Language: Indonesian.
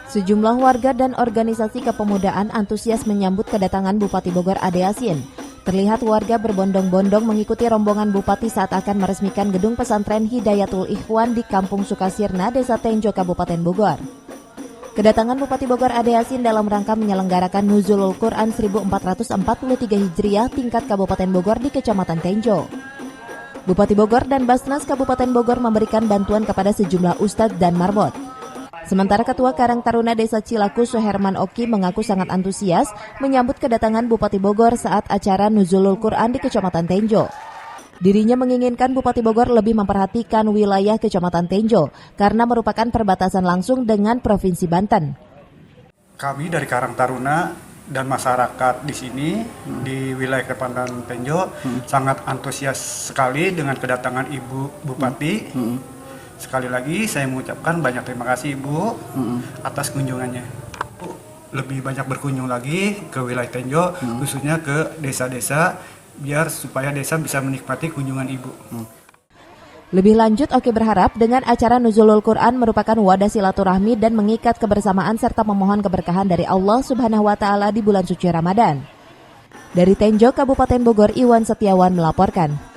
Sejumlah warga dan organisasi kepemudaan antusias menyambut kedatangan Bupati Bogor Ade Yasin. Terlihat warga berbondong-bondong mengikuti rombongan Bupati saat akan meresmikan gedung pesantren Hidayatul Ikhwan di Kampung Sukasirna, Desa Tenjo, Kabupaten Bogor. Kedatangan Bupati Bogor Ade Yasin dalam rangka menyelenggarakan Nuzulul Quran 1443 Hijriah tingkat Kabupaten Bogor di Kecamatan Tenjo. Bupati Bogor dan Basnas Kabupaten Bogor memberikan bantuan kepada sejumlah ustadz dan marbot. Sementara Ketua Karang Taruna Desa Cilaku Suherman Oki mengaku sangat antusias menyambut kedatangan Bupati Bogor saat acara Nuzulul Quran di Kecamatan Tenjo. Dirinya menginginkan Bupati Bogor lebih memperhatikan wilayah Kecamatan Tenjo karena merupakan perbatasan langsung dengan Provinsi Banten. Kami dari Karang Taruna dan masyarakat di sini di wilayah Kecamatan Tenjo sangat antusias sekali dengan kedatangan Ibu Bupati. Sekali lagi saya mengucapkan banyak terima kasih Ibu atas kunjungannya. Lebih banyak berkunjung lagi ke wilayah Tenjo, khususnya ke desa-desa, biar supaya desa bisa menikmati kunjungan Ibu. Lebih lanjut, Oki berharap dengan acara Nuzulul Quran merupakan wadah silaturahmi dan mengikat kebersamaan serta memohon keberkahan dari Allah Subhanahu wa Ta'ala di bulan suci Ramadan. Dari Tenjo, Kabupaten Bogor, Iwan Setiawan melaporkan.